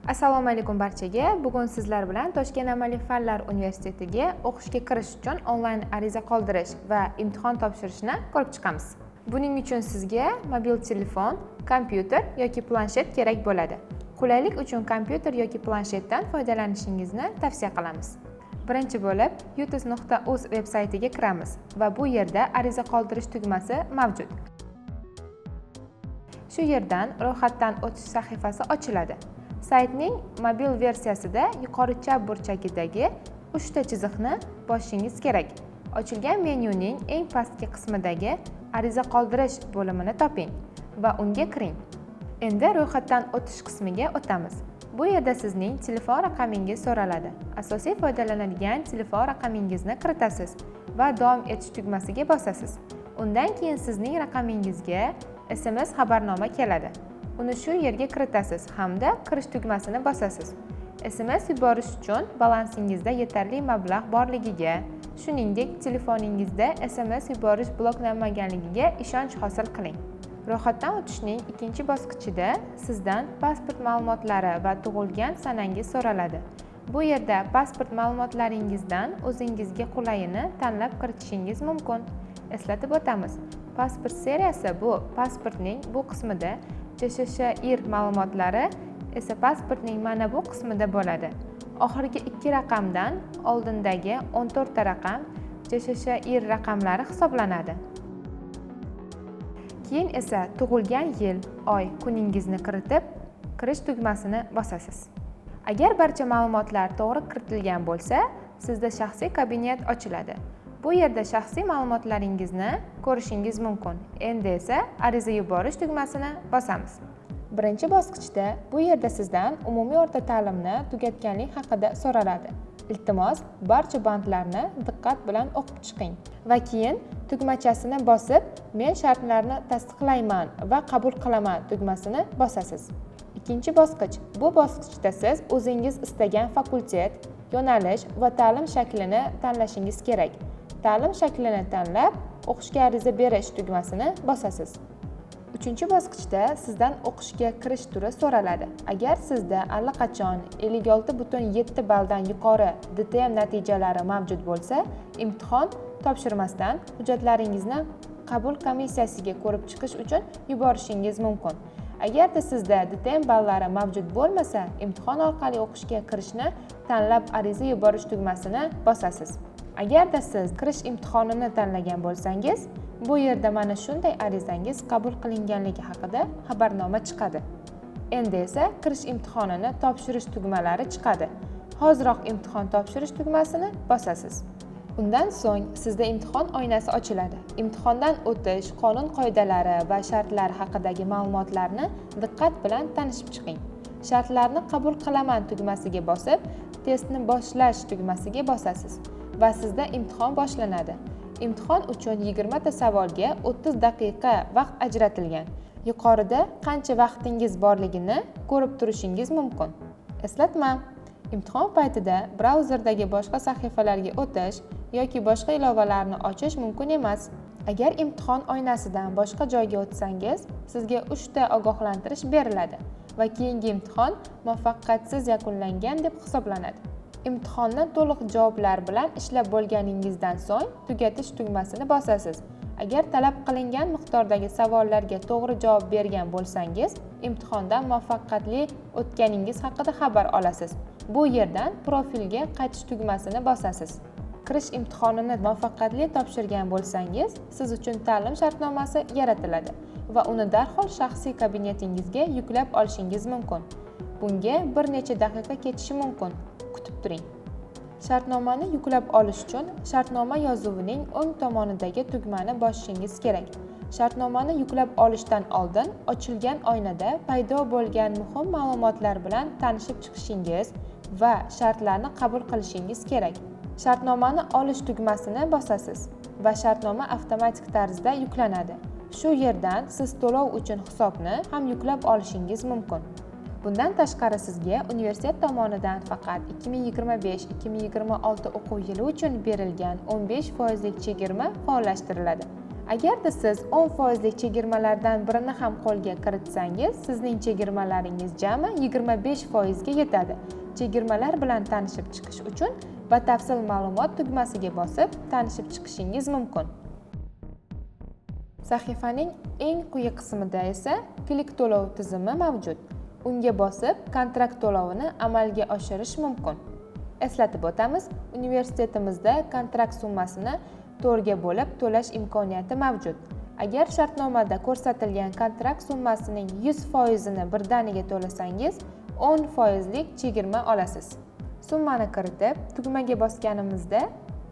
Assalomu alaykum barchaga. Bugun sizlar bilan Toshkent amaliy fanlar universitetiga o'qishga kirish uchun onlayn ariza qoldirish va imtihon topshirishni ko'rib chiqamiz. Buning uchun sizga mobil telefon, kompyuter yoki planshet kerak bo'ladi. Qulaylik uchun kompyuter yoki planshetdan foydalanishingizni tavsiya qilamiz. Birinchi bo'lib utus.uz veb-saytiga kiramiz va bu yerda ariza qoldirish tugmasi mavjud. Shu yerdan ro'yxatdan o'tish sahifasi ochiladi. Saytning mobil versiyasida yuqori chap burchagidagi 3 ta chiziqni bosishingiz kerak. Ochilgan menyuning eng pastki qismidagi ariza qoldirish bo'limini toping va unga kiring. Endi ro'yxatdan o'tish qismiga o'tamiz. Bu yerda sizning telefon raqamingiz so'raladi. Asosiy foydalanadigan telefon raqamingizni kiritasiz va davom etish tugmasiga bosasiz. Undan keyin sizning raqamingizga SMS xabarnoma keladi. Uni shu yerga kiritasiz hamda kirish tugmasini bosasiz. SMS yuborish uchun balansingizda yetarli mablag' borligiga, shuningdek telefoningizda SMS yuborish bloklanmaganligiga ishonch hosil qiling. Ro'yxatdan o'tishning ikkinchi bosqichida sizdan pasport ma'lumotlari va tug'ilgan sanangiz so'raladi. Bu yerda pasport ma'lumotlaringizdan o'zingizga qulayini tanlab kiritishingiz mumkin. Eslatib o'tamiz. Pasport seriyasi bu pasportning bu qismida, JSHIR ma'lumotlari esa pasportning mana bu qismida bo'ladi. Oxirgi 2 raqamdan oldindagi 14 ta raqam JSHIR raqamlari hisoblanadi. Keyin esa tug'ilgan yil, oy, kuningizni kiritib, kirish tugmasini bosasiz. Agar barcha ma'lumotlar to'g'ri kiritilgan bo'lsa, sizda shaxsiy kabinet ochiladi. Bu yerda shaxsiy ma'lumotlaringizni ko'rishingiz mumkin. Endi esa ariza yuborish tugmasini bosamiz. Birinchi bosqichda bu yerda sizdan umumiy o'rta ta'limni tugatganlik haqida so'raladi. Iltimos, barcha bandlarni diqqat bilan o'qib chiqing va keyin tugmachasini bosib, men shartlarni tasdiqlayman va qabul qilaman tugmasini bosasiz. Ikkinchi bosqich. Bu bosqichda siz o'zingiz istagan fakultet, yo'nalish va ta'lim shaklini tanlashingiz kerak. Ta'lim shaklini tanlab, o'qishga ariza berish tugmasini bosasiz. Uchinchi bosqichda sizdan o'qishga kirish turi so'raladi. Agar sizda allaqachon 56,7 balldan yuqori DTM natijalari mavjud bo'lsa, imtihon topshirmasdan hujjatlaringizni qabul komissiyasiga ko'rib chiqish uchun yuborishingiz mumkin. Agarda sizda DTM ballari mavjud bo'lmasa, imtihon orqali o'qishga kirishni tanlab ariza yuborish tugmasini bosasiz. Agarda siz kirish imtihonini tanlagan bo'lsangiz, bu yerda mana shunday arizangiz qabul qilinganligi haqida xabarnoma chiqadi. Endi esa kirish imtihonini topshirish tugmalari chiqadi. Hoziroq imtihon topshirish tugmasini bosasiz. Undan so'ng sizda imtihon oynasi ochiladi. Imtihondan o'tish, qonun qoidalari va shartlar haqidagi ma'lumotlarni diqqat bilan tanishib chiqing. Shartlarni qabul qilaman tugmasiga bosib, testni boshlash tugmasiga bosasiz va sizda imtihon boshlanadi. Imtihon uchun 20 ta savolga 30 daqiqa vaqt ajratilgan. Yuqorida qancha vaqtingiz borligini ko'rib turishingiz mumkin. Eslatma: imtihon paytida brauzerdagi boshqa sahifalarga o'tish yoki boshqa ilovalarni ochish mumkin emas. Agar imtihon oynasidan boshqa joyga o'tsangiz, sizga 3 ta ogohlantirish beriladi va keyingi imtihon muvaffaqiyatsiz yakunlangan deb hisoblanadi. Imtihonni to'liq javoblar bilan ishlab bo'lganingizdan so'ng tugatish tugmasini bosasiz. Agar talab qilingan miqdordagi savollarga to'g'ri javob bergan bo'lsangiz, imtihondan muvaffaqiyatli o'tganingiz haqida xabar olasiz. Bu yerdan profilga qaytish tugmasini bosasiz. Kirish imtihonini muvaffaqiyatli topshirgan bo'lsangiz, siz uchun ta'lim shartnomasi yaratiladi va uni darhol shaxsiy kabinetingizga yuklab olishingiz mumkin. Bunga bir necha daqiqa ketishi mumkin. Kutib turing. Shartnomani yuklab olish uchun shartnoma yozuvining o'ng tomonidagi tugmani bosishingiz kerak. Shartnomani yuklab olishdan oldin ochilgan oynada paydo bo'lgan muhim ma'lumotlar bilan tanishib chiqishingiz va shartlarni qabul qilishingiz kerak. Shartnomani olish tugmasini bosasiz va shartnoma avtomatik tarzda yuklanadi. Shu yerdan siz to'lov uchun hisobni ham yuklab olishingiz mumkin. Bundan tashqari sizga universitet tomonidan faqat 2025-2026 o'quv yili uchun berilgan 15% chegirma faollashtiriladi. Agarda siz 10% chegirmalardan birini ham qo'lga kiritsangiz, sizning chegirmalaringiz jami 25% ga yetadi. Chegirmalar bilan tanishib chiqish uchun batafsil ma'lumot tugmasiga bosib, tanishib chiqishingiz mumkin. Sahifaning eng quyi qismida esa klik to'lov tizimi mavjud. Unga bosib, kontrakt to'lovini amalga oshirish mumkin. Eslatib o'tamiz, universitetimizda kontrakt summasini 4 ga bo'lib to'lash imkoniyati mavjud. Agar shartnomada ko'rsatilgan kontrakt summasining 100% ni birdaniga to'lasangiz, 10% lik chegirma olasiz. Summani kiritib, tugmaga bosganimizda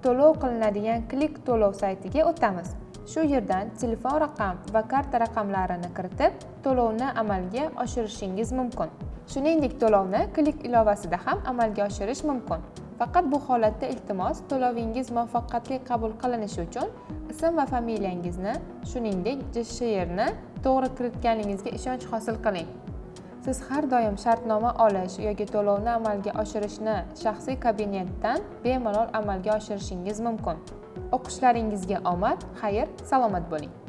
to'lov qilinadigan klik to'lov saytiga o'tamiz. Shu yerdan telefon raqam va karta raqamlarini kiritib, to'lovni amalga oshirishingiz mumkin. Shuningdek, to'lovni klik ilovasida ham amalga oshirish mumkin. Faqat bu holatda iltimos, to'lovingiz muvaffaqiyatli qabul qilinishi uchun ism va familiyangizni, shuningdek, JSHRni to'g'ri kiritganingizga ishonch hosil qiling. Siz har doim shartnoma olish yoki to'lovni amalga oshirishni shaxsiy kabinetdan bemalol amalga oshirishingiz mumkin. O'qishlaringizga omad, xayr, salomat bo'ling.